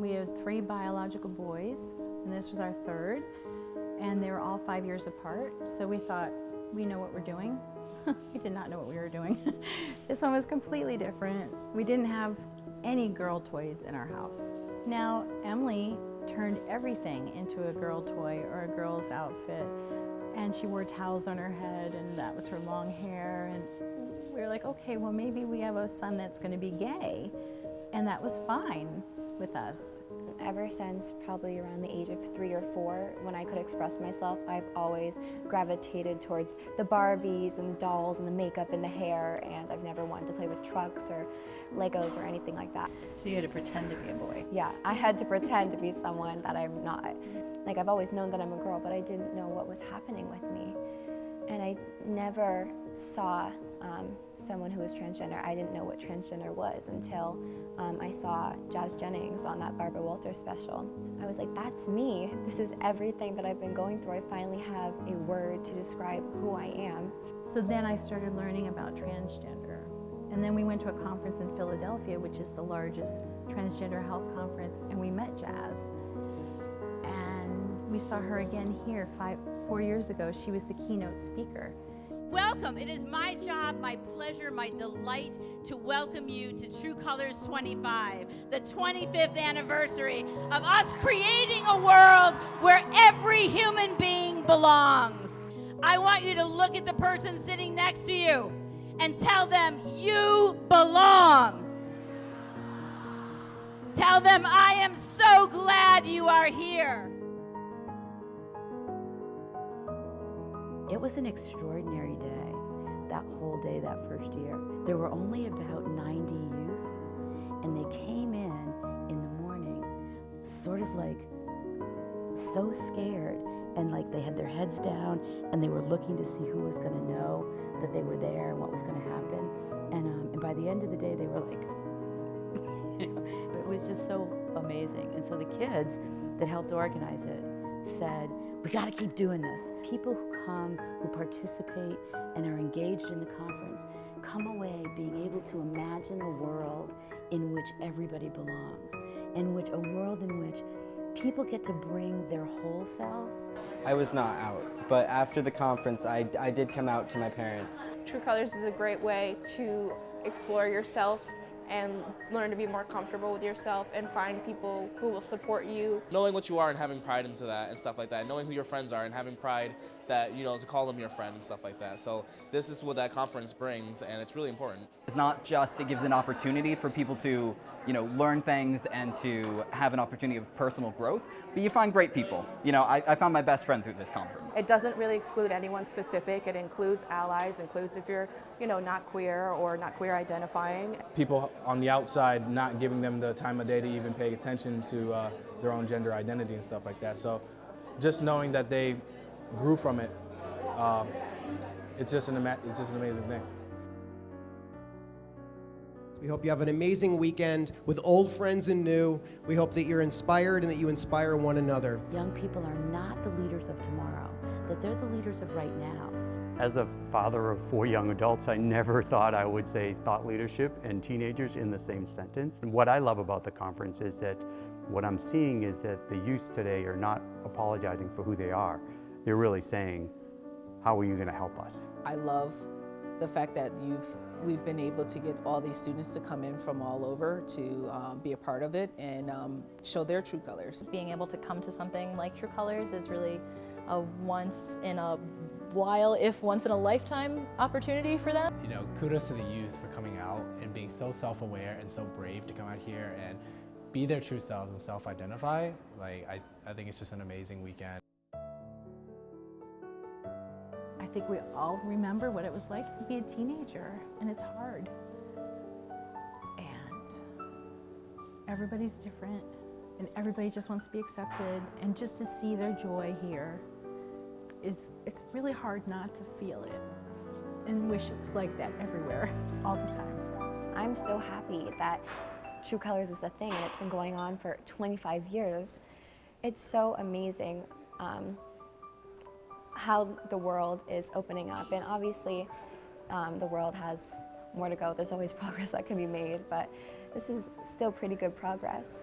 We had 3 biological boys, and this was our 3rd, and they were all 5 years apart, so we thought, we know what we're doing. We did not know what we were doing. This one was completely different. We didn't have any girl toys in our house. Now, Emily turned everything into a girl toy or a girl's outfit, and she wore towels on her head, and that was her long hair, and we were like, okay, well maybe we have a son that's going to be gay, and that was fine with us. Ever since probably around the age of 3 or 4, when I could express myself, I've always gravitated towards the Barbies and the dolls and the makeup and the hair, and I've never wanted to play with trucks or Legos or anything like that. So you had to pretend to be a boy. Yeah, I had to pretend to be someone that I'm not. Like, I've always known that I'm a girl, but I didn't know what was happening with me. And I never saw someone who was transgender. I didn't know what transgender was until I saw Jazz Jennings on that Barbara Walters special. I was like, that's me. This is everything that I've been going through. I finally have a word to describe who I am. So then I started learning about transgender. And then we went to a conference in Philadelphia, which is the largest transgender health conference, and we met Jazz. And we saw her again here 4 years ago. She was the keynote speaker. Welcome. It is my job, my pleasure, my delight to welcome you to True Colors 25, the 25th anniversary of us creating a world where every human being belongs. I want you to look at the person sitting next to you and tell them you belong. Tell them, I am so glad you are here. It was an extraordinary day, that whole day, that first year. There were only about 90 youth, and they came in the morning sort of like so scared, and like they had their heads down, and they were looking to see who was going to know that they were there and what was going to happen. And by the end of the day, they were like, it was just so amazing. And so the kids that helped organize it said, we got to keep doing this. People who come, who participate and are engaged in the conference, come away being able to imagine a world in which everybody belongs, in which a world in which people get to bring their whole selves. I was not out, but after the conference, I did come out to my parents. True Colors is a great way to explore yourself and learn to be more comfortable with yourself and find people who will support you. Knowing what you are and having pride into that and stuff like that, knowing who your friends are and having pride that, you know, to call them your friend and stuff like that. So this is what that conference brings, and it's really important. It's not just, it gives an opportunity for people to, you know, learn things and to have an opportunity of personal growth, but you find great people. You know, I found my best friend through this conference. It doesn't really exclude anyone specific. It includes allies, includes if you're, you know, not queer or not queer identifying. People on the outside not giving them the time of day to even pay attention to their own gender identity and stuff like that. So just knowing that they grew from it, it's just an amazing thing. We hope you have an amazing weekend with old friends and new. We hope that you're inspired and that you inspire one another. Young people are not the leaders of tomorrow, that they're the leaders of right now. As a father of 4 young adults, I never thought I would say thought leadership and teenagers in the same sentence. And what I love about the conference is that what I'm seeing is that the youth today are not apologizing for who they are. They're really saying, how are you going to help us? I love the fact that we've been able to get all these students to come in from all over to be a part of it and show their true colors. Being able to come to something like True Colors is really a once in a while, if once in a lifetime opportunity for them. You know, kudos to the youth for coming out and being so self-aware and so brave to come out here and be their true selves and self-identify. Like, I think it's just an amazing weekend. I think we all remember what it was like to be a teenager, and it's hard. And everybody's different, and everybody just wants to be accepted, and just to see their joy here it's really hard not to feel it and wish it was like that everywhere, all the time. I'm so happy that True Colors is a thing, and it's been going on for 25 years. It's so amazing how the world is opening up, and obviously the world has more to go. There's always progress that can be made, but this is still pretty good progress.